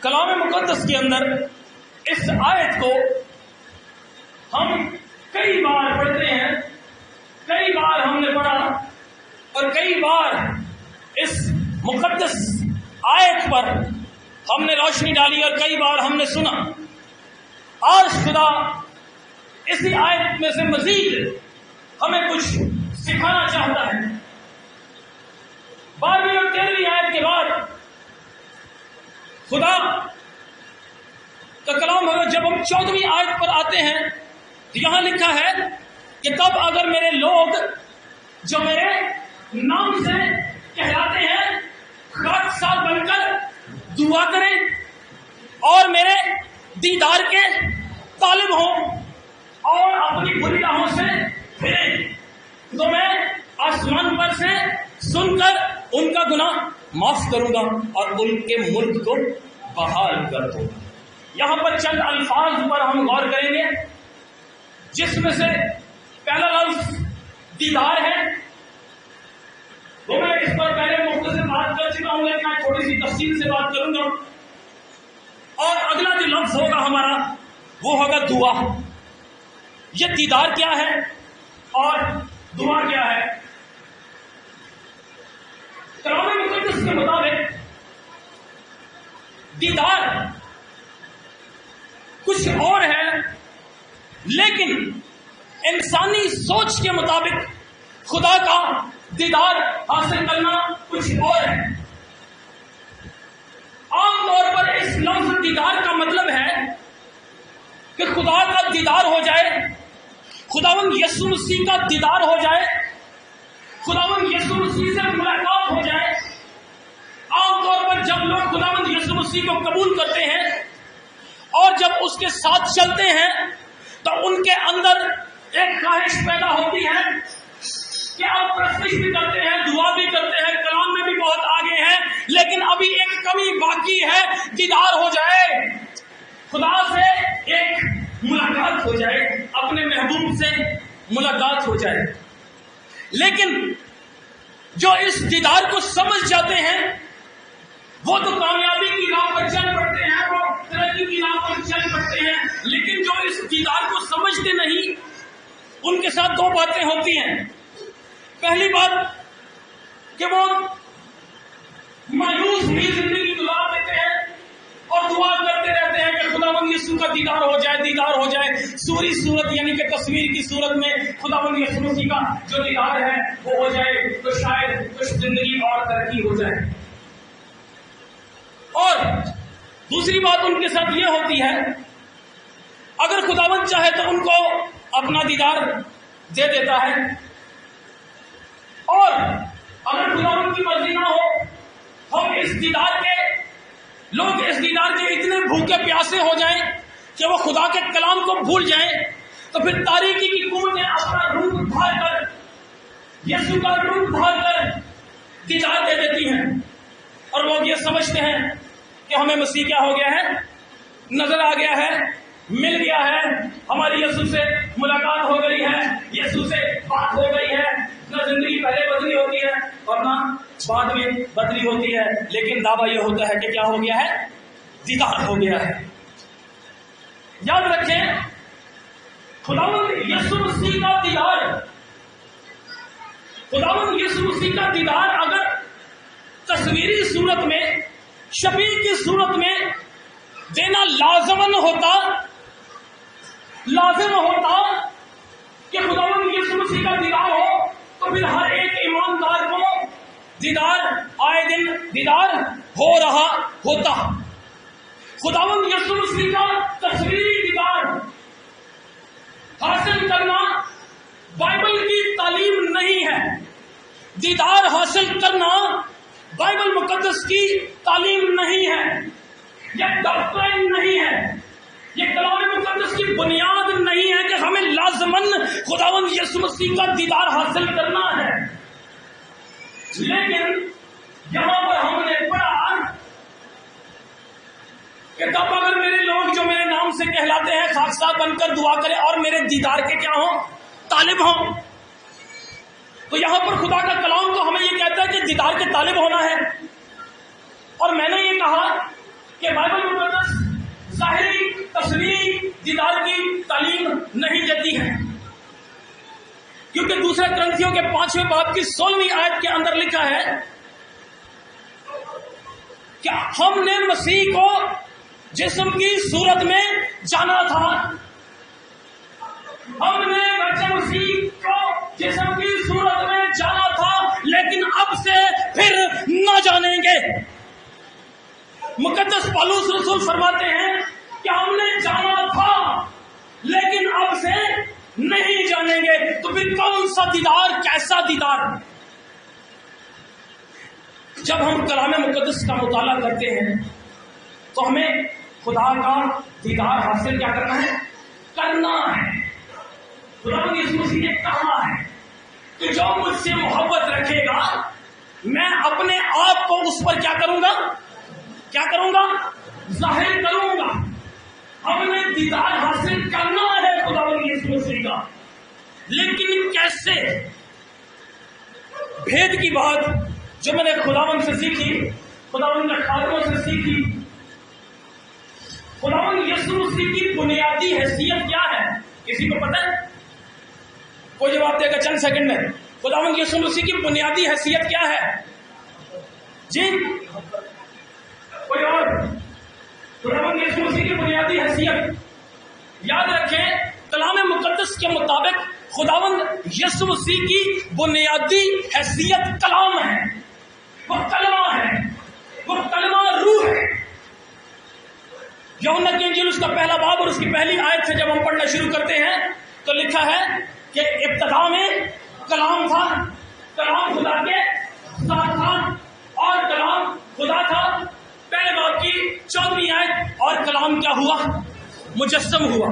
کلام مقدس کے اندر اس آیت کو ہم کئی بار پڑھتے ہیں، کئی بار ہم نے پڑھا اور کئی بار اس مقدس آیت پر ہم نے روشنی ڈالی اور کئی بار ہم نے سنا۔ آج خدا اسی آیت میں سے مزید ہمیں کچھ سکھانا چاہتا ہے۔ 12ویں اور 13ویں آیت کے بعد خدا کا کلام ہے۔ جب ہم 14ویں آیت پر آتے ہیں تو یہاں لکھا ہے کہ تب اگر میرے لوگ جو میرے نام سے کہلاتے ہیں خاکسار بن کر دعا کریں اور میرے دیدار کے طالب ہوں اور اپنی بری راہوں سے پھریں تو میں آسمان پر سے سن کر ان کا گناہ معاف کروں گا اور ان کے ملک کو بحال کر دوں گا۔ یہاں پر چند الفاظ پر ہم غور کریں گے، جس میں سے پہلا لفظ دیدار ہے۔ وہ میں اس پر پہلے مختصر بات کر چکا ہوں، لیکن میں تھوڑی سی تفصیل سے بات کروں گا۔ اور اگلا جو لفظ ہوگا ہمارا وہ ہوگا دعا۔ یہ دیدار کیا ہے اور دعا کیا ہے؟ کلام مقدس کے مطابق دیدار کچھ اور ہے، لیکن انسانی سوچ کے مطابق خدا کا دیدار حاصل کرنا کچھ اور ہے۔ عام طور پر اس لفظ دیدار کا مطلب ہے کہ خدا کا دیدار ہو جائے، خداوند یسوع مسیح کا دیدار ہو جائے، خداوند یسوع مسیح سے ملاقات ہو جائے۔ عام طور پر جب لوگ خداوند یسوع مسیح کو قبول کرتے ہیں اور جب اس کے ساتھ چلتے ہیں تو ان کے اندر ایک خواہش پیدا ہوتی ہے کہ آپ پرستش بھی کرتے ہیں، دعا بھی کرتے ہیں، کلام میں بھی بہت آگے ہیں، لیکن ابھی ایک کمی باقی ہے، دیدار ہو جائے، خدا سے ایک ملاقات ہو جائے، اپنے محبوب سے ملاقات ہو جائے۔ لیکن جو اس دیدار کو سمجھ جاتے ہیں وہ تو کامیابی کی راہ پر چل پڑتے ہیں، وہ ترقی کی راہ پر چل پڑتے ہیں، لیکن جو اس دیدار کو سمجھتے نہیں ان کے ساتھ دو باتیں ہوتی ہیں۔ پہلی بات کہ وہ مایوس بھی زندگی گزار دیتے ہیں اور دعا کرتے رہتے ہیں کہ خداوند یسوع کا دیدار ہو جائے، دیدار ہو جائے۔ سوری صورت یعنی کہ تصویر کی صورت میں خداوند یسوع مسیح کا جو دیدار ہے وہ ہو جائے تو شاید کچھ زندگی اور ترقی ہو جائے۔ اور دوسری بات ان کے ساتھ یہ ہوتی ہے، اگر خداوند چاہے تو ان کو اپنا دیدار دے دیتا ہے، اور اگر خداوند کی مرضی نہ ہو ہم اس دیدار کے لوگ اس دیدار کے اتنے بھوکے پیاسے ہو جائیں کہ وہ خدا کے کلام کو بھول جائیں، تو پھر تاریکی کی قوتیں اپنا روپ دھار کر یسوع کا روپ دھار کر دیدار دے دیتی ہیں، اور لوگ یہ سمجھتے ہیں کہ ہمیں مسیح کیا ہو گیا ہے، نظر آ گیا ہے، مل گیا ہے، ہماری یسوع سے ملاقات ہو گئی ہے، یسوع سے بات ہو گئی ہے، نہ زندگی پہلے بدلی ہوتی ہے اور نہ بعد میں بدلی ہوتی ہے، لیکن دعویٰ یہ ہوتا ہے کہ کیا ہو گیا ہے، دیدار ہو گیا ہے۔ یاد رکھیں، خداوند یسوع مسیح کا دیدار، خداوند یسوع مسیح کا دیدار اگر تصویری صورت میں، شبیہ کی صورت میں دینا لازم ہوتا کہ خداوند یسوع مسیح کا دیدار ہو، تو پھر ہر ایک ایماندار کو دیدار آئے دن دیدار ہو رہا ہوتا۔ خداوند یسوع مسیح کا تصویری دیدار حاصل کرنا بائبل کی تعلیم نہیں ہے، دیدار حاصل کرنا بائبل مقدس کی تعلیم نہیں ہے، یہ ڈاکٹرائن نہیں ہے، یہ کلام مقدس کی بنیاد نہیں ہے کہ ہمیں لازماً خداوند یسوع مسیح کا دیدار حاصل کرنا ہے۔ لیکن یہاں پر ہم نے پڑھا کہ تب اگر میرے لوگ جو میرے نام سے کہلاتے ہیں خاکسار بن کر دعا کریں اور میرے دیدار کے کیا ہوں، طالب ہوں، تو یہاں پر خدا کا کلام تو ہمیں یہ کہتا ہے کہ دیدار کے طالب ہونا ہے، اور میں نے یہ کہا کہ بائبل دیدار کی تعلیم نہیں دیتی ہے، کیونکہ دوسرے کرنتھیوں کے 5ویں باب کی 16ویں آیت کے اندر لکھا ہے کہ ہم نے مسیح کو جسم کی صورت میں جانا تھا، ہم نے مسیح کو جسم کی صورت میں جانا تھا، لیکن اب سے پھر نہ جانیں گے۔ مقدس پالوس رسول فرماتے ہیں کہ ہم نے جانا تھا لیکن اب سے نہیں جانیں گے۔ تو پھر کون سا دیدار، کیسا دیدار؟ جب ہم کلام مقدس کا مطالعہ کرتے ہیں تو ہمیں خدا کا دیدار حاصل کیا کرنا ہے؟ کرنا ہے۔ خدا نے اس مسیح نے کہا ہے کہ جو مجھ سے محبت رکھے گا میں اپنے آپ کو اس پر کیا کروں گا؟ کیا کروں گا؟ ظاہر کروں گا۔ ہم نے دیدار حاصل کرنا ہے خدا یسوع مسیح کا، لیکن کیسے؟ بھید کی بات جو میں نے خداوند سے سیکھی، خداوند کے خادموں سے سیکھی، خداوند یسوع مسیح کی بنیادی حیثیت کیا ہے؟ کسی کو پتہ ہے؟ کوئی جواب دے گا چند سیکنڈ میں؟ خداوند یسوع مسیح کی بنیادی حیثیت کیا ہے؟ جی کوئی اور؟ خداوند یسوع مسیح کی بنیادی حیثیت یاد رکھیں، کلام مقدس کے مطابق خداوند یسوع مسیح کی بنیادی حیثیت کلام ہے، وہ کلمہ ہے، وہ کلمہ روح ہے۔ یوحنا کی انجیل اس کا پہلا باب اور اس کی پہلی آیت سے جب ہم پڑھنا شروع کرتے ہیں تو لکھا ہے کہ ابتدا میں کلام تھا، کلام خدا کے ساتھ تھا اور کلام خدا تھا۔ پہلے باب کی 14ویں آیت، اور کلام کیا ہوا؟ مجسم ہوا۔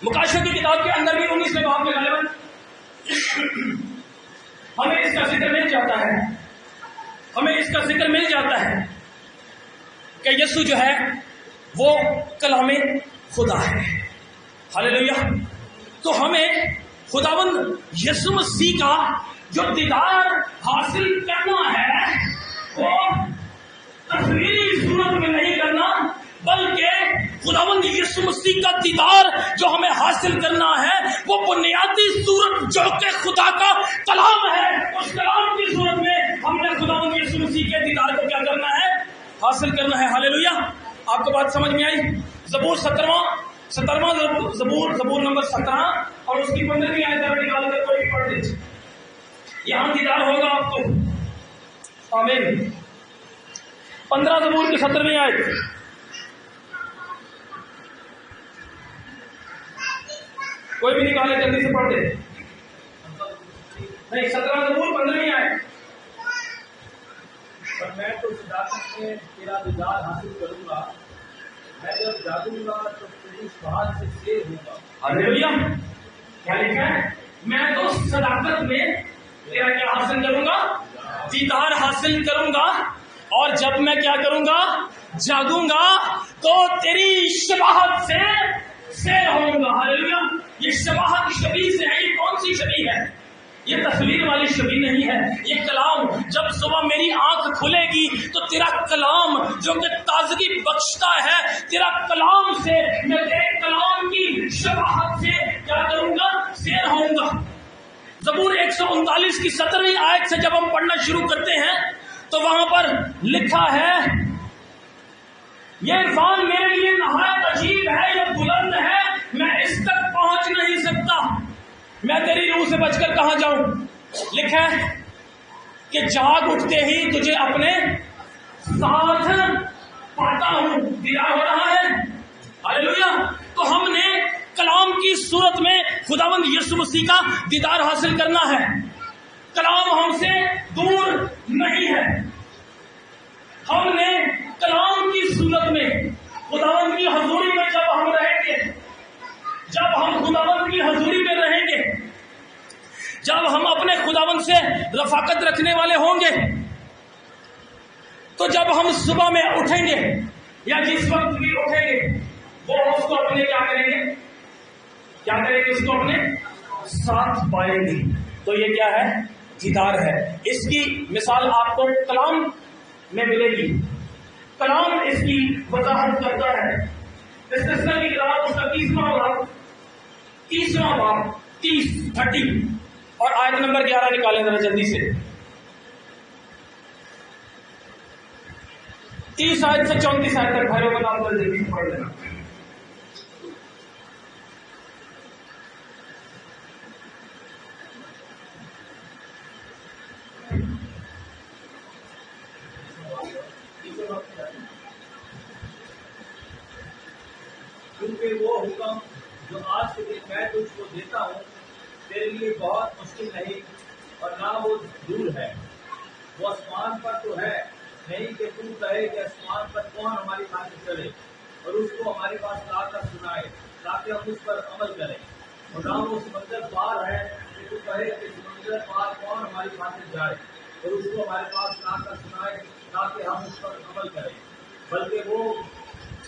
مکاشفہ کی کتاب کے اندر بھی 19ویں باب میں غالباً ہمیں اس کا ذکر مل جاتا ہے، ہمیں اس کا ذکر مل جاتا ہے کہ یسوع جو ہے وہ کلام خدا ہے۔ ہاللیلویہ۔ تو ہمیں خداوند یسوع مسیح کا جو دیدار حاصل کرنا ہے وہ تصویری صورت میں نہیں کرنا، بلکہ خداوند یسوع مسیح کا دیدار جو ہمیں حاصل کرنا ہے وہ بنیادی صورت جو کہ خدا کا کلام ہے، اس کلام کی صورت میں ہم نے خداوند یسوع مسیح کے دیدار کو کیا کرنا ہے؟ حاصل کرنا ہے۔ ہاللیلویہ۔ آپ کو بات سمجھ میں آئی؟ زبور 17واں زبور نمبر 17 اور اس کی 15ویں آیت نکال کر کوئی پڑھ لیجیے، یہاں دیدار ہوگا آپ کو۔ آمین۔ 15 زبور کی 17ویں آیت، کوئی بھی نکالے جلدی سے پڑھ دے۔ نہیں، 17 زبور 15ویں آیت۔ میں تو صداقت میں تیرا دیدار حاصل کروں گا، میں جب جاگوں گا تو تیری شفاعت سے سیر ہوں گا۔ ہاللیلویہ۔ کیا لکھا ہے؟ میں تو صداقت میں تیرا کیا حاصل کروں گا؟ دیدار حاصل کروں گا، اور جب میں کیا کروں گا؟ جاگوں گا تو تیری شباہت سے سیر ہوں گا۔ ہاللیلویہ۔ یہ شباہت شبیہ سے ہے۔ یہ کون سی شبیہ ہے؟ یہ تصویر والی شبیہ نہیں ہے، یہ کلام۔ جب صبح میری آنکھ کھلے گی تو تیرا کلام جو کہ تازگی بخشتا ہے، تیرا کلام سے میں تیرے کلام کی شباہت سے کیا کروں گا؟ سیر ہوں گا۔ زبور 139 کی 17ویں آیت سے جب ہم پڑھنا شروع کرتے ہیں تو وہاں پر لکھا ہے، یہ عرفان میرے لیے نہایت عجیب ہے، یہ بلند ہے، میں اس تک پہنچ نہیں سکتا، میں تیری روح سے بچ کر کہاں جاؤں؟ لکھا ہے کہ جاگ اٹھتے ہی تجھے اپنے ساتھ پاتا ہوں۔ دیدار ہو رہا ہے۔ ہاللیلویہ۔ تو ہم نے کلام کی صورت میں خداوند یسوع مسیح کا دیدار حاصل کرنا ہے۔ کلام ہم سے دور نہیں ہے، ہم نے کلام کی صورت میں خداوند کی حضوری میں جب ہم رہیں گے، جب ہم خداوند کی حضوری میں رہیں گے، جب ہم اپنے خداوند سے رفاقت رکھنے والے ہوں گے، تو جب ہم صبح میں اٹھیں گے یا جس وقت بھی اٹھیں گے وہ اس کو اپنے کیا کریں گے؟ کیا کریں گے؟ اس کو اپنے ساتھ پائیں گے۔ تو یہ کیا ہے؟ دیدار ہے۔ اس کی مثال آپ کو کلام میں ملے گی۔ کلام اس کی وضاحت کرتا ہے استثنا کی کتاب اس کا 30واں باب 30 اور آیت نمبر 11 نکالیں ذرا جلدی سے. 30 آیت سے 34 آیت تک بھائیوں کا نام کر جلدی سے پڑھ لینا. کیونکہ وہ حکم جو آج کے دن میں تجھ کو دیتا ہوں تیرے لیے بہت مشکل نہیں اور نہ وہ دور ہے. وہ آسمان پر تو ہے نہیں کہ تم کہے کہ آسمان پر کون ہماری خاطر چلے اور اس کو ہمارے پاس لا کر سنائے تاکہ ہم اس پر عمل کریں. اور نہ وہ سمندر پار ہے کہ تم کہے کہ سمندر پار کون ہماری خاطر جائے اور اس کو ہمارے پاس لا کر سنائے تاکہ ہم اس پر عمل کریں. بلکہ وہ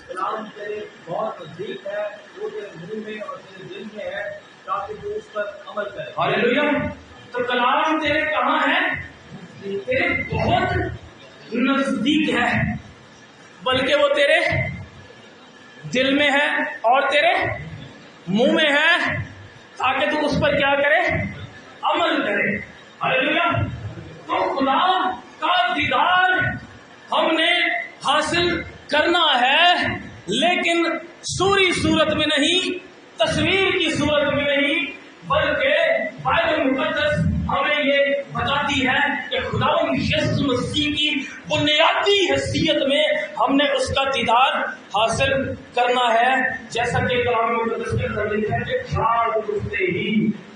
کلام تیرے بہت نزدیک ہے، وہ تیرے منہ میں اور تیرے دل میں ہے تاکہ تو اس پر عمل کرے. ہاللیلویا. تو کلام تیرے کہاں ہے؟ تیرے بہت نزدیک ہے، بلکہ وہ تیرے دل میں ہے اور تیرے منہ میں ہے تاکہ تو اس پر کیا کرے؟ عمل کرے. ہاللیلویا. تو خدا کا دیدار ہم نے حاصل کرنا ہے، لیکن سوری صورت میں نہیں، تصویر کی صورت میں نہیں، بلکہ بائبل مقدس ہمیں یہ بتاتی ہے کہ خداوند یسوع مسیح کی بنیادی حیثیت میں ہم نے اس کا دیدار حاصل کرنا ہے. جیسا کہ کلام مقدس کے اندر لکھا ہے کہ جھاڑ اٹھتے ہی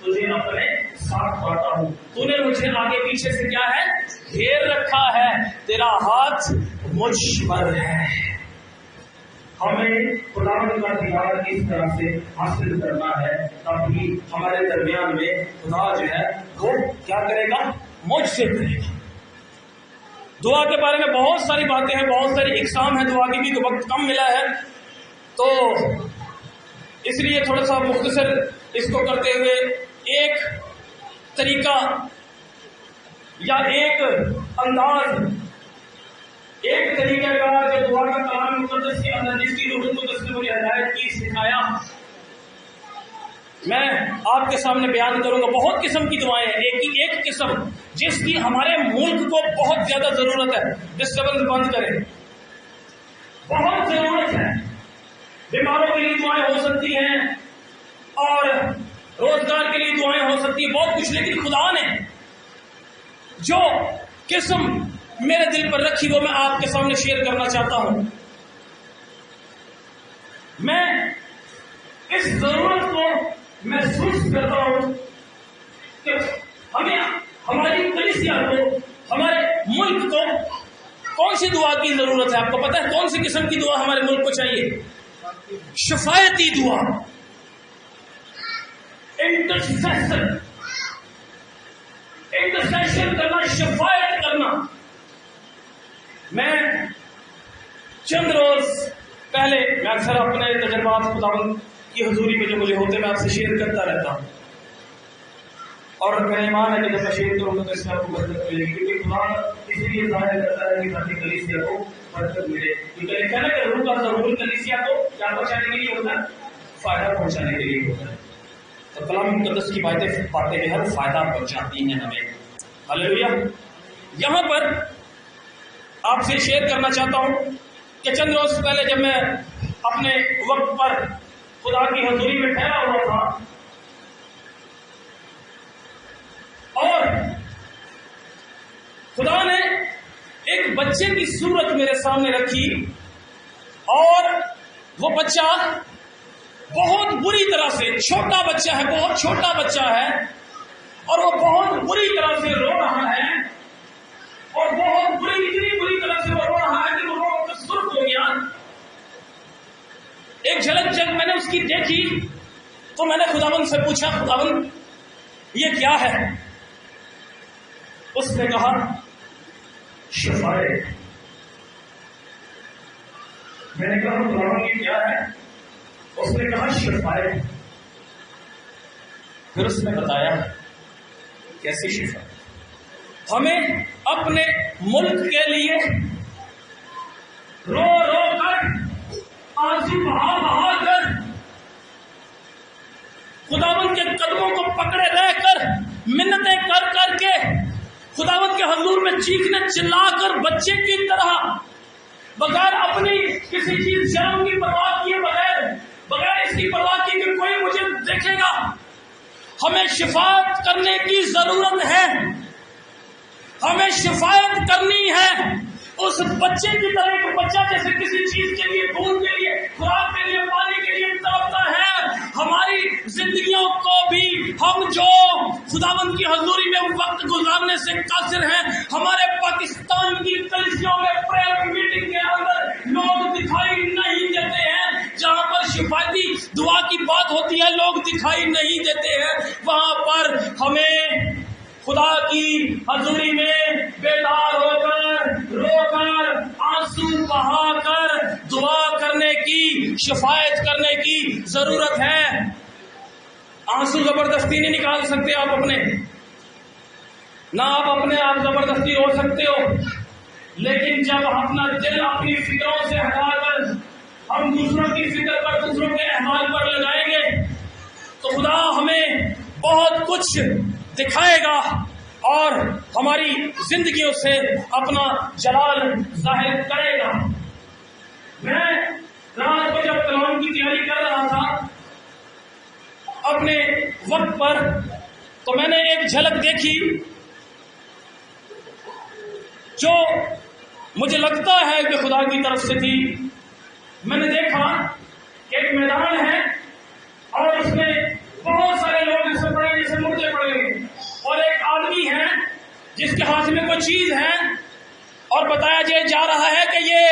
تجھے اپنے ساتھ پاتا ہوں. تو نے مجھے آگے پیچھے سے کیا ہے؟ گھیر رکھا ہے، تیرا ہاتھ مجھ پر ہے. ہمیں خداوند کا دیدار اس طرح سے حاصل کرنا ہے تاکہ ہمارے درمیان میں خدا جو ہے وہ کیا کرے گا؟ مجھ سے کرے گا. دعا کے بارے میں بہت ساری باتیں ہیں، بہت ساری اقسام ہیں دعا کی بھی، تو وقت کم ملا ہے تو اس لیے تھوڑا سا مختصر اس کو کرتے ہوئے ایک طریقہ یا ایک انداز، ایک طریقہ کار جو دعا کا کلام مقدس کے اندر جس کی روح القدس نے مجھے ہدایت کی، سکھایا، میں آپ کے سامنے بیان کروں گا. بہت قسم کی دعائیں ہیں، ایک قسم جس کی ہمارے ملک کو بہت زیادہ ضرورت ہے. ڈسٹربنس بند کریں، بہت ضرورت ہے. بیماروں کے لیے دعائیں ہو سکتی ہیں اور روزگار کے لیے دعائیں ہو سکتی ہیں، بہت کچھ. لیکن خدا نے جو قسم میرے دل پر رکھی وہ میں آپ کے سامنے شیئر کرنا چاہتا ہوں. میں اس ضرورت کو محسوس کرتا ہوں کہ ہمیں ہماری کلیسیا کو، ہمارے ملک کو کون سی دعا کی ضرورت ہے؟ آپ کو پتہ ہے کون سی قسم کی دعا ہمارے ملک کو چاہیے؟ شفایتی دعا، انٹرسیشن کرنا، شفایت کرنا. میں چند روز پہلے میں اکثر اپنے تجربات خداوند کی حضوری میں جو مجھے ہوتے میں آپ سے شیئر کرتا رہتا ہوں، اور میرا ایمان ہے کہ جب میں شیئر کروں گا تو اس میں آپ کو برکت ملے گی، کیونکہ خدا اس لیے ظاہر کرتا ہے کہ تاکہ کلیسیا کو برکت ملے. کیونکہ لکھا ہے نا کہ روح کا ضرور کلیسیا کو کیا پہنچانے کے لیے ہوتا ہے؟ فائدہ پہنچانے کے لیے ہوتا ہے. تو کلام مقدس کی باتیں ہر فائدہ پہنچاتی ہیں ہمیں. ہاللیلویا. یہاں پر آپ سے شیئر کرنا چاہتا ہوں کہ چند روز پہلے جب میں اپنے وقت پر خدا کی حضوری میں ٹھہرا ہوا تھا اور خدا نے ایک بچے کی صورت میرے سامنے رکھی، اور وہ بچہ بہت بری طرح سے، چھوٹا بچہ ہے، بہت چھوٹا بچہ ہے، اور وہ بہت بری طرح سے رو رہا ہے، اور بہت بری، اتنی بری طرح سے وہ رو رہا ہے کہ وہ رو کر سرخ ہو گیا. ایک جھلک جب میں نے اس کی دیکھی تو میں نے خداوند سے پوچھا، خداوند یہ کیا ہے؟ اس نے کہا شفایت. میں نے کہا خداوند یہ کیا ہے؟ اس نے کہا شفایت. پھر اس نے بتایا کیسی شفایت. ہمیں اپنے ملک کے لیے رو رو کر آنسو بہا بہا خداوند کے حضور میں چیخنے چلا کر بچے کی طرح بغیر اپنی کسی چیز شرم کی پرواہ کیے بغیر اس کی پرواہ کی کہ کوئی مجھے دیکھے گا. ہمیں شفاعت کرنے کی ضرورت ہے. ہمیں شفاعت کرنی ہے اس بچے کی طرح. ایک بچہ جیسے کسی چیز کے لیے، خون کے لیے، خوراک کے لیے، پانی کے لیے تڑپتا ہے، ہماری زندگیوں کو بھی ہم جو خداوند کی حضوری میں وقت گزارنے سے قاصر ہیں، ہمارے پاکستان کی کلیسیوں میں پریئر میٹنگ کے اندر لوگ دکھائی نہیں دیتے ہیں. جہاں پر شفاعتی دعا کی بات ہوتی ہے لوگ دکھائی نہیں دیتے ہیں. وہاں پر ہمیں خدا کی حضوری میں بیدار ہو کر، رو کر، آنسو بہا کر دعا کرنے کی، شفاعت کرنے کی ضرورت ہے. آنسو زبردستی نہیں نکال سکتے آپ اپنے، نہ آپ اپنے آپ زبردستی رو سکتے ہو. لیکن جب اپنا دل اپنی فکروں سے ہٹا کر ہم دوسروں کی فکر پر، دوسروں کے احوال پر لگائیں گے تو خدا ہمیں بہت کچھ دکھائے گا اور ہماری زندگیوں سے اپنا جلال ظاہر کرے گا. میں رات کو جب کلام کی تیاری کر رہا تھا اپنے وقت پر، تو میں نے ایک جھلک دیکھی جو مجھے لگتا ہے کہ خدا کی طرف سے تھی. میں نے دیکھا کہ ایک میدان ہے اور اس میں بہت سارے لوگ جیسے پڑے جیسے مردے پڑے ہوئے، اور ایک آدمی ہے جس کے ہاتھ میں کوئی چیز ہے اور بتایا جا رہا ہے کہ یہ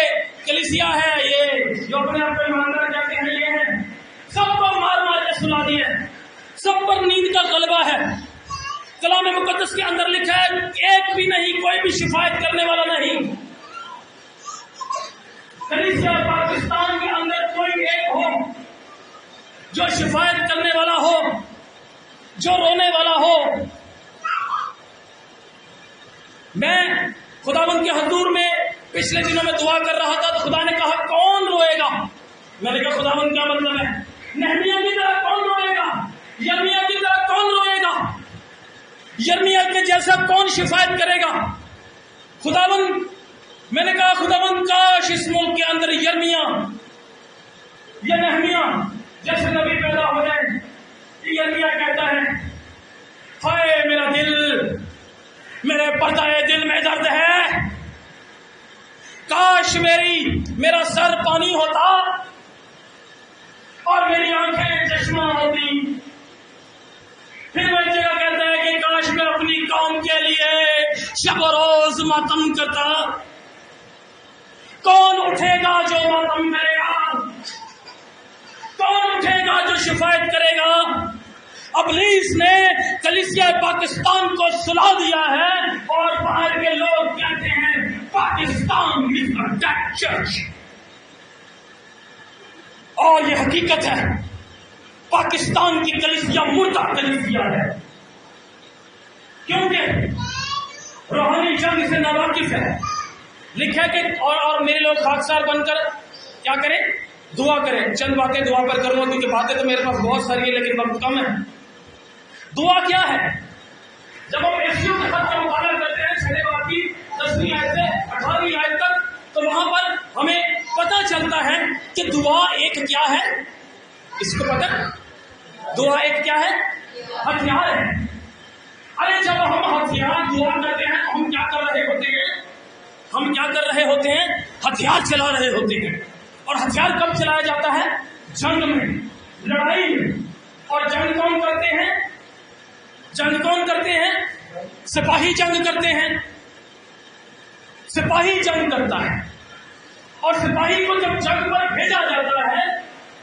کلیسیا ہے، یہ جو اپنے آپ کو ایماندار کہتے ہیں یہ ہے. سب کو مار مار کے سلا دیے، سب پر نیند کا غلبہ ہے. کلام مقدس کے اندر لکھا ہے ایک بھی نہیں، کوئی بھی شفاعت کرنے والا نہیں. کلیسیا پاکستان کے اندر کوئی ایک ہو جو شفاعت کرنے والا ہو، جو رونے والا ہو. میں خداوند کے حضور میں پچھلے دنوں میں دعا کر رہا تھا تو خدا نے کہا کون روئے گا؟ میں نے کہا خداوند کیا مطلب ہے؟ نہمیہ کی طرح کون روئے گا؟ یرمیہ کی طرح کون روئے گا؟ یرمیہ کے جیسا کون شفاعت کرے گا؟ خداوند، میں نے کہا خداوند کاش اس ملک کے اندر یرمیہ یا نہمیہ جیسے نبی پیدا ہو جائے. یرمیہ کہتا ہے ہائے میرا دل، میرے پردہ دل میں درد ہے، کاش میرا سر پانی ہوتا اور میری آنکھیں چشمہ ہوتی. پھر وہ ایک جگہ کہتا ہے کہ کاش میں اپنی قوم کے لیے شب و روز ماتم کرتا. کون اٹھے گا جو ماتم کرے گا؟ کون اٹھے گا جو شفاعت کرے گا؟ ابلیس نے کلیسیا پاکستان کو سلا دیا ہے اور باہر کے لوگ کہتے ہیں پاکستان از اے ڈیڈ چرچ. اور یہ حقیقت ہے، پاکستان کی کلیسیا مردہ کلیسیا ہے، کیونکہ روحانی جنگ سے ناواقف ہے. لکھا کہ اور میرے لوگ خاکسار بن کر کیا کریں؟ دعا کریں. چند باتیں دعا پر کروں کیونکہ باتیں تو میرے پاس بہت ساری ہیں لیکن وقت کم ہے. دعا کیا ہے؟ جب ہم ایفیسیوں کے خط کا مطالعہ کرتے ہیں 6 باب کی 10ویں آیت سے 18ویں آیت تک، تو وہاں پر ہمیں پتہ چلتا ہے کہ دعا ایک کیا ہے. اس کو پتہ؟ دعا ایک کیا ہے؟ ہتھیار ہے. ارے جب ہم ہتھیار دعا کرتے ہیں تو ہم کیا کر رہے ہوتے ہیں؟ ہم کیا کر رہے ہوتے ہیں؟ ہتھیار چلا رہے ہوتے ہیں. اور ہتھیار کب چلایا جاتا ہے؟ جنگ میں، لڑائی میں. اور جنگ کون کرتے ہیں؟ جنگ کون کرتے ہیں؟ سپاہی جنگ کرتے ہیں. سپاہی جنگ کرتا ہے. اور سپاہی کو جب جنگ پر بھیجا جاتا ہے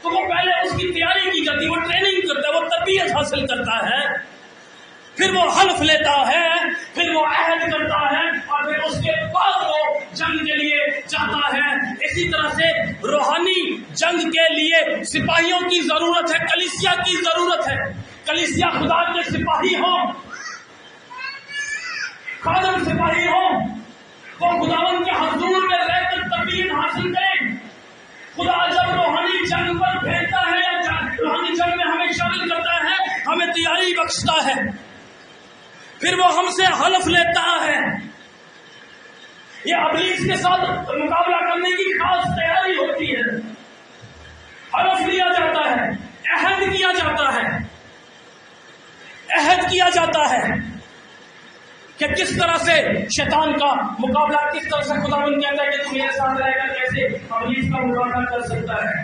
تو وہ پہلے اس کی تیاری کی جاتی ہے، وہ ٹریننگ کرتا ہے، وہ تربیت حاصل کرتا ہے، پھر وہ حلف لیتا ہے، پھر وہ عہد کرتا ہے، اور پھر اس کے بعد وہ جنگ کے لیے جاتا ہے. اسی طرح سے روحانی جنگ کے لیے سپاہیوں کی ضرورت ہے، کلیسیا کی ضرورت ہے. کلیسیا خدا کے سپاہی ہوں، خادم سپاہی ہوں، وہ خداوند کے حضور میں رہ کر تربیت حاصل کریں. خدا جب روحانی جنگ پر بھیجتا ہے یا روحانی جنگ میں ہمیں شامل کرتا ہے، ہمیں تیاری بخشتا ہے. پھر وہ ہم سے حلف لیتا ہے. یہ ابلیس کے ساتھ مقابلہ کرنے کی خاص تیاری ہوتی ہے. حلف لیا جاتا ہے، عہد کیا جاتا ہے، عہد کیا جاتا ہے کہ کس طرح سے شیطان کا مقابلہ، کس طرح سے خداوند کہتا ہے کہ تم میرے ساتھ رہے گا، کیسے ابلیس کا مقابلہ کر سکتا ہے.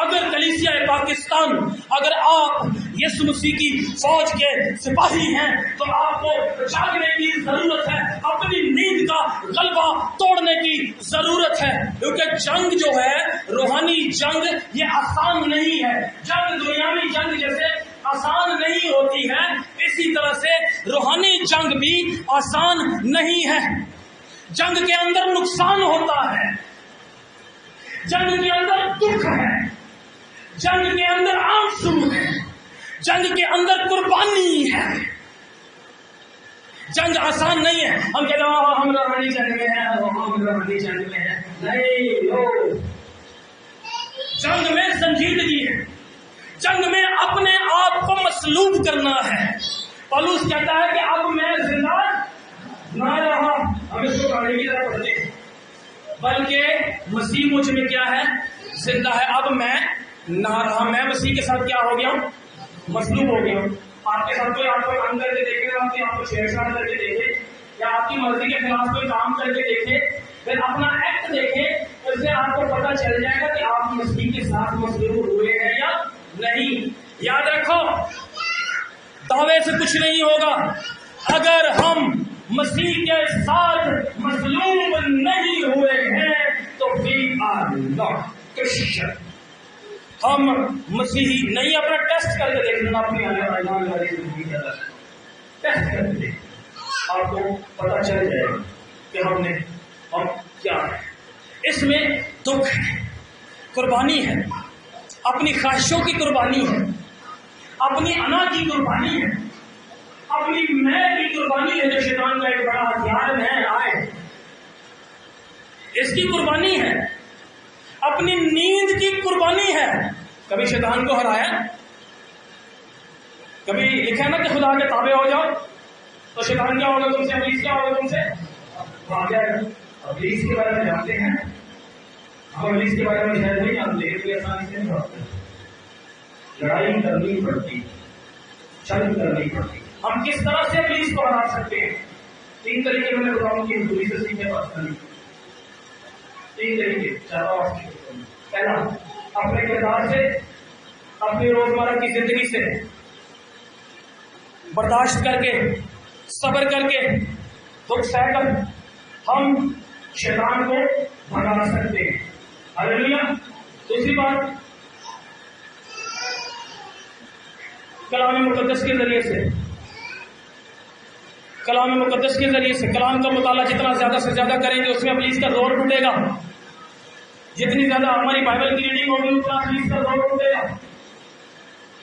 اگر کلیسیا پاکستان، اگر آپ یسوع مسیح کی فوج کے سپاہی ہیں تو آپ کو جاگنے کی ضرورت ہے، اپنی نیند کا غلبہ توڑنے کی ضرورت ہے، کیونکہ جنگ جو ہے، روحانی جنگ، یہ آسان نہیں ہے. جنگ دنیاوی جنگ جیسے آسان نہیں ہوتی ہے، اسی طرح سے روحانی جنگ بھی آسان نہیں ہے. جنگ کے اندر نقصان ہوتا ہے، جنگ کے اندر دکھ ہے، جنگ کے اندر آنسو ہے، جنگ کے اندر قربانی ہے. جنگ آسان نہیں ہے. ہم کہتے ہیں ہم روحانی جنگ میں ہیں، ہم روحانی جنگ میں ہیں. نہیں لو، جنگ میں سنجیدگی ہے، جنگ میں اپنے آپ کو مصلوب کرنا ہے. پولس کہتا ہے کہ اب میں زندہ نہ رہا، ہم اس کو گاڑی کی طرح پڑھتے ہیں، بلکہ مسیح مجھ میں کیا ہے؟ زندہ ہے. اب میں نہ رہا، میں مسیح کے ساتھ کیا ہو گیا ہوں؟ مصلوب ہو گیا ہوں. آپ کے ساتھ کوئی آپ کو کام کر کے دیکھے، آپ کو چھیڑ چھاڑ کر کے دیکھے، یا آپ کی مرضی کے خلاف کوئی کام کر کے دیکھے، پھر اپنا ایکٹ دیکھے، اس سے آپ کو پتا چل جائے گا کہ آپ مسیح کے ساتھ مصلوب ہوئے ہیں یا نہیں. یاد رکھو، دعوے سے کچھ نہیں ہوگا. اگر ہم مسیح کے ساتھ مصلوب نہیں ہوئے ہیں تو we are not Christian. ہم مسیحی نہیں. اپنا ٹیسٹ کر کے دیکھ لینا اپنی آنے والی زندگی کے اندر، ٹیسٹ کر کے آپ کو پتا چل جائے گا کہ ہم نے اور کیا ہے. اس میں دکھ ہے، قربانی ہے، اپنی خواہشوں کی قربانی ہے، اپنی انا کی قربانی ہے، اپنی میں کی قربانی ہے، جو شیطان کا ایک بڑا ہتھیار ہے آئے، اس کی قربانی ہے، اپنی نیند کی قربانی ہے. کبھی شیطان کو ہرایا؟ کبھی لکھا نا کہ خدا کے تابع ہو جاؤ تو شیطان کیا ہوگا تم سے؟ ابلیس کیا ہوگا تم سے؟ بھاگ جائے گا. ابلیس کے بارے میں جانتے ہیں ہم؟ ابلیس کے بارے میں شاید نہیں جانتے، اس لیے آسانی سے نہیں بھاگتے. لڑائی کرنی پڑتی، جنگ کرنی پڑتی. ہم کس طرح سے ابلیس کو ہرا سکتے ہیں؟ 3 طریقے میں نے بتاؤں کی حضوری سے سیکھنے پاکستانی. 3 طریقے چاروں. پہلا، اپنے کردار سے، اپنی روزمرہ کی زندگی سے برداشت کر کے، صبر کر کے، دکھ سہ کر ہم شیطان کو بھگا سکتے ہیں. ہلیلویا. دوسری بات، کلام مقدس کے ذریعے سے، کلام مقدس کے ذریعے سے کلام کا مطالعہ جتنا زیادہ سے زیادہ کریں گے اس میں ابلیس کا زور ٹوٹے گا. جتنی زیادہ ہماری بائبل کی ریڈنگ ہوگی اتنا ابلیس کا زور ٹوٹے گا.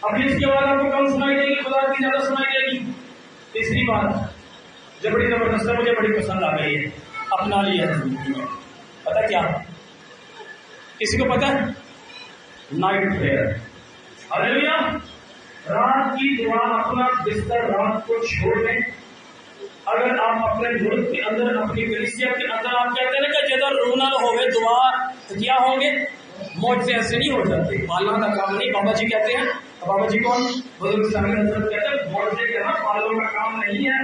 ابلیس کی آواز آپ کو کم سنائی دے گی، خدا کی زیادہ سنائی دے گی. تیسری بات جو بڑی زبردست ہے، مجھے بڑی پسند آ گئی ہے، اپنا لیا زندگی میں. پتا کیا؟ کسی کو پتا ہے؟ Night prayer. ہلیلویا. رات کی دعا. اپنا بستر رات کو چھوڑ دیں. اگر آپ اپنے ملک کے اندر، اپنی کلیسیا کے اندر آپ کہتے ہیں کہ جدھر رونا ہوئے دعا کیا ہوں گے، معجزے ایسے نہیں ہو جاتے. پالنا کا کام نہیں. بابا جی کہتے ہیں، بابا جی کون؟ بزرگ صاحب حضرت کہتے ہیں معجزے کرنا پالوں کا کام نہیں ہے.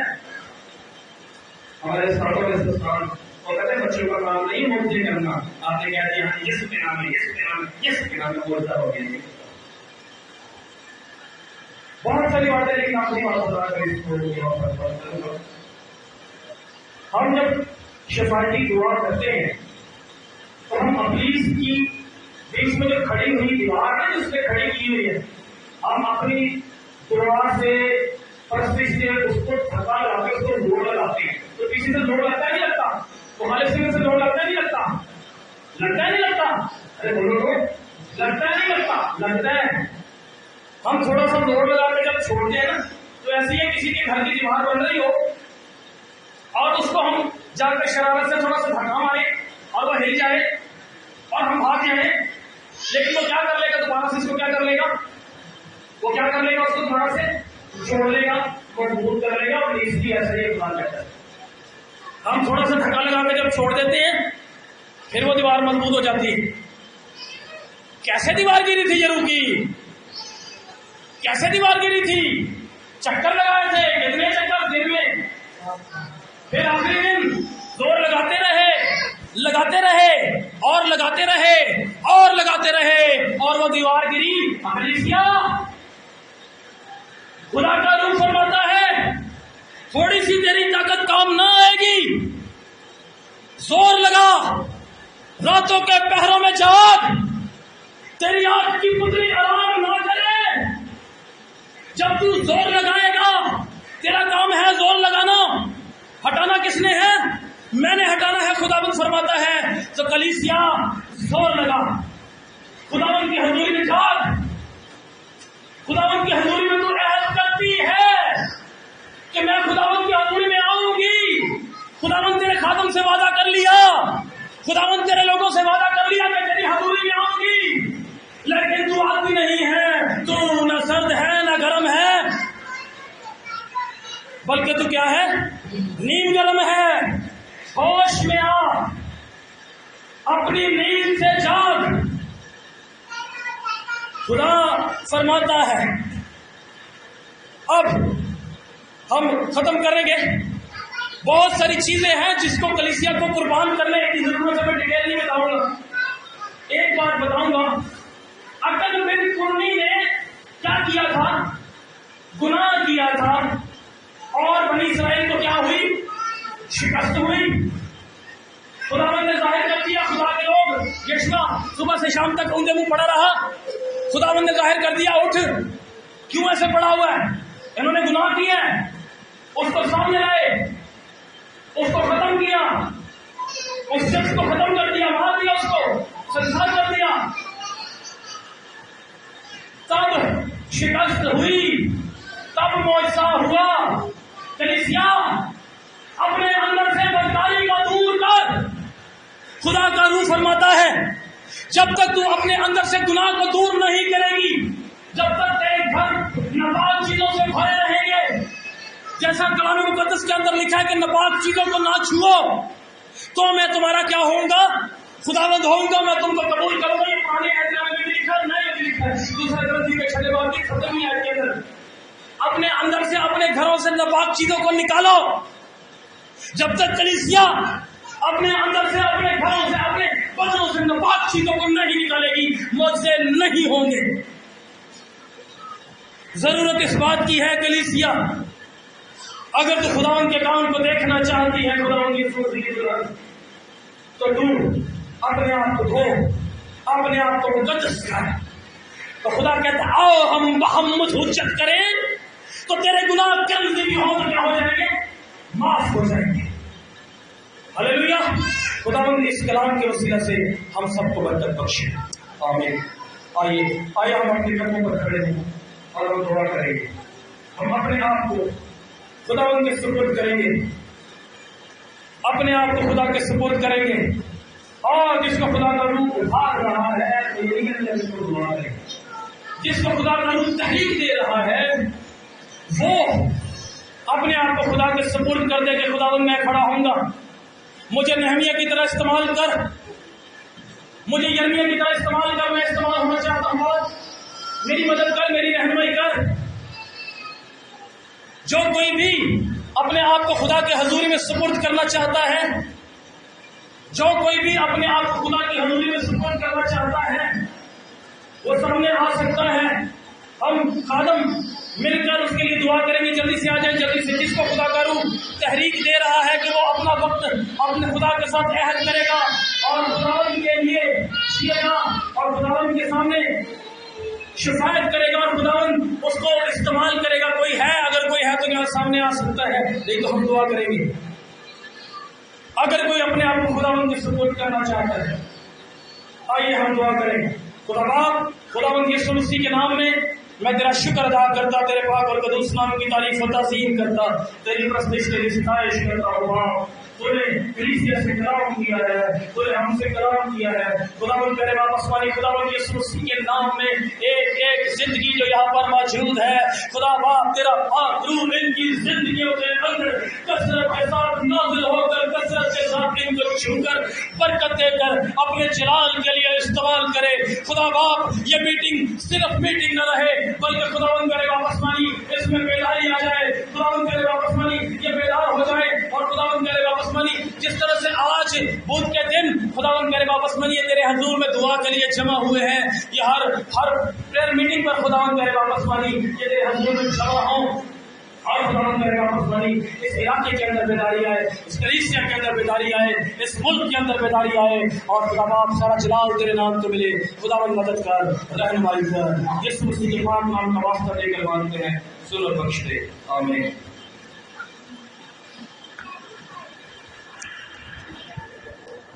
ہمارے ساتھوں میں سلطان وہ کہتے ہیں بچوں کا کام نہیں معجزے کرنا. آپ نے کہہ دیا یس کے نام ہے، یس کے نام ہے، یس کے نام میں معجزہ ہو گیا. بہت ساری باتیں، لیکن آپ نہیں بات کریں. ہم جب شفاعتی دعا کرتے ہیں تو ہم ابلیس کی بیچ میں جو کھڑی ہوئی دیوار ہے، جس پہ کھڑی کی ہوئی ہے، ہم اپنی دعا سے، پرستش سے اس کو تھکا لا کے اس کو زور لگاتے ہیں. تو کسی سے زور لگتا ہے نہیں لگتا؟ تو ہمارے سنگھ سے زور لگتا ہے نہیں لگتا؟ لگتا ہے نہیں لگتا؟ ارے بولو تو، لگتا ہے نہیں لگتا؟ لگتا ہے. ہم تھوڑا سا زور لگا کے جب چھوڑتے ہیں نا، تو ایسی ہے کسی کے گھر کی دیوار بن رہی ہو اور اس کو ہم جا کر شرارت سے تھوڑا سا دھکا مارے اور وہ ہل جائے اور ہم بھاگ جائیں، لیکن وہ کیا کر لے گا؟ دوبارہ سے اس کو کیا کر لے گا؟ وہ کیا کر لے گا؟ اس کو دوبارہ سے چھوڑ لے گا. مضبوط کر لے گا، اور اس کی ایسا ہی قرآن کہتا ہے۔ ہم تھوڑا سا دھکا لگا کے جب چھوڑ دیتے ہیں پھر وہ دیوار مضبوط ہو جاتی ہے۔ کیسے دیوار گری تھی یرو کی؟ کیسے دیوار گری تھی؟ چکر لگائے تھے، کتنے چکر دن میں، پھر آخری دن زور لگاتے رہے اور لگاتے رہے اور لگاتے رہے اور وہ دیوار گری۔ کلیسیا، خدا کا روح فرماتا ہے تھوڑی سی تیری طاقت کام نہ آئے گی، زور لگا، راتوں کے پہروں میں جاگ، تیری آنکھ کی پتلی آرام نہ کرے۔ جب تو زور لگائے گا، تیرا کام ہے زور لگانا، ہٹانا کس نے ہے؟ میں نے ہٹانا ہے، خداوند فرماتا ہے۔ تو کلیسیا زور لگا، خداوند کی حضوری میں جاگ، خداوند کی حضوری میں تو عہد کرتی ہے کہ میں خداوند کی حضوری میں آؤں گی۔ خداوند تیرے خادم سے وعدہ کر لیا، خداوند تیرے لوگوں سے وعدہ کر لیا کہ تیری حضوری میں آؤں گی، لیکن تو آتی نہیں ہے، تو نہ سرد ہے نہ گرم ہے، بلکہ تو کیا ہے؟ نیم گرم ہے۔ ہوش میں آ، اپنی نیند سے جاگ۔ خدا فرماتا ہے اب ہم ختم کریں گے، بہت ساری چیزیں ہیں جس کو کلیسیا کو قربان کرنے کی ضرورت ہے، میں ڈیٹیل نہیں بتاؤں گا، ایک بات بتاؤں گا۔ عقل بن قرنی نے کیا کیا تھا؟ گناہ کیا تھا، اور بنی اسرائیل کو کیا ہوئی؟ شکست ہوئی۔ خداوند نے ظاہر کر دیا، خدا کے لوگ یشوع صبح سے شام تک اونچے منہ پڑا رہا، خداوند نے ظاہر کر دیا اٹھ، کیوں ایسے پڑا ہوا ہے؟ انہوں نے گناہ کیا ہے، اس کو سامنے لائے، اس کو ختم کیا، اس شخص کو ختم کر دیا، مار دیا، اس کو سنسار کر دیا، تب شکست ہوئی، تب معجزہ ہوا۔ کلیسیا اپنے اندر سے بدکاری کو دور کر۔ خدا کا روح فرماتا ہے جب تک تو اپنے اندر سے گناہ کو دور نہیں کرے گی، جب تک تیرے گھر ناپاک چیزوں سے بھرے رہیں گے، جیسا کلام مقدس کے اندر لکھا ہے کہ ناپاک چیزوں کو نہ چھوؤ، تو میں تمہارا کیا ہوں گا؟ خداوند ہوں گا، میں تم کو قبول کروں گا۔ یہ پرانے اعتراف میں بھی لکھا ہے، نئے بھی لکھا ہے، دوسرے گرنتھی کے 6 باب کی 17ویں آیت کے اندر۔ اپنے اندر سے اپنے گھروں سے ناپاک چیزوں کو نکالو۔ جب تک کلیسیا اپنے اندر سے اپنے گھروں سے اپنے بدنوں سے ناپاک چیزوں کو نہیں نکالے گی، معجزے نہیں ہوں گے۔ ضرورت اس بات کی ہے کلیسیا، اگر تو خداوند کے کام کو دیکھنا چاہتی ہے، خداوند کی ضرورت، تو تو اپنے آپ کو دھو، اپنے آپ کو مقدس کر۔ تو خدا کہتا ہے آؤ ہم حجت کریں، تو تیرے گناہ کرم سے بھی ہو تو کیا ہو جائیں گے؟ معاف ہو جائیں گے۔ ہلیلویا۔ خداوند اس کلام کے وسیلہ سے ہم سب کو برکت بخشے، آمین۔ آئیے ہم اپنے قدموں پر کھڑے ہوں اور ہم دعا کریں گے۔ ہم اپنے آپ کو خداوند کے سپرد کریں گے، اپنے آپ کو خدا کے سپرد کریں گے، اور جس کو خدا کا روح ابھار رہا ہے تو یہی اس کو دعا کریں گے، جس کو خدا کا روح تحریک دے رہا ہے وہ اپنے آپ کو خدا کے سپرد کر دے کہ خداوند میں کھڑا ہوں گا، مجھے نہمیہ کی طرح استعمال کر، مجھے یرمیہ کی طرح استعمال کر، میں استعمال ہونا چاہتا ہوں، میری مدد کر، میری رہنمائی کر۔ جو کوئی بھی اپنے آپ کو خدا کے حضوری میں سپرد کرنا چاہتا ہے، جو کوئی بھی اپنے آپ کو خدا کی حضوری میں سپرد کرنا چاہتا ہے، وہ سامنے آ سکتا ہے۔ ہم خادم مل کر اس کے لیے دعا کریں گے، جلدی سے آ جائیں، جلدی سے۔ جس کو خدا کا روح تحریک دے رہا ہے کہ وہ اپنا وقت اپنے خدا کے ساتھ عہد کرے گا اور خداوند کے لیے جیے گا اور خداوند کے سامنے شفاعت کرے گا اور خداوند اس کو استعمال کرے گا، کوئی ہے؟ اگر کوئی ہے تو یہاں سامنے آ سکتا ہے، نہیں تو ہم دعا کریں گے۔ اگر کوئی اپنے آپ کو خداوند کی سپرد کرنا چاہتا ہے، آئیے ہم دعا کریں۔ خدا باپ، خداوند یسوع مسیح کے نام میں میں تیرا شکر ادا کرتا، تیرے پاک اور قدوس نام کی تعریف و تعظیم کرتا، تیری پرستش تیری ستائش کرتا ہوا۔ تو نے کلیسیا سے کلام کیا ہے، تو نے ہم سے کلام کیا ہے۔ خداوند تیرے باپ آسمانی، خداوند یسوع مسیح کے نام میں ایک ایک زندگی جو یہاں پر موجود ہے، خدا باپ تیرا پاک روح ان کی زندگیوں کے اندر کثرت کے ساتھ نازل ہو کر، کثرت کے ساتھ ان کو چھو کر، برکت دے کر اپنے جلال کے لیے استعمال کرے۔ خدا باپ یہ میٹنگ صرف میٹنگ نہ رہے، بلکہ خداوند تیرے باپ آسمانی اس میں بیداری آ جائے، خداوند تیرے باپ آسمانی یہ بیدار ہو جائے، اور خداوند تیرے باپ آسمانی جس طرح سے آج بدھ کے دن خداوند تیرے باپ آسمانی یہ تیرے حضور میں دعا کے لیے جمع ہوئے ہیں، یہ ہر پریئر میٹنگ پر خداوند تیرے باپ آسمانی یہ تیرے حضور میں جمع ہوں، اور خداوند تیرے باپ آسمانی اس علاقے کے اندر بیداری آئے، اس کلیسیا کے اندر بیداری آئے، اس ملک کے اندر بیداری آئے، اور خدا باپ سارا جلال تیرے نام کو ملے۔ خداوند مدد کر، رہنمائی کر، یسوع مسیح کے پاک نام کا واسطہ دے کر مانگتے ہیں، سن اور بخش دے، آمین۔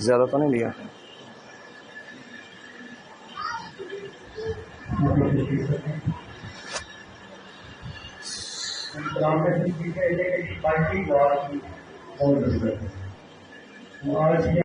زیادہ تو نہیں لیا؟ آج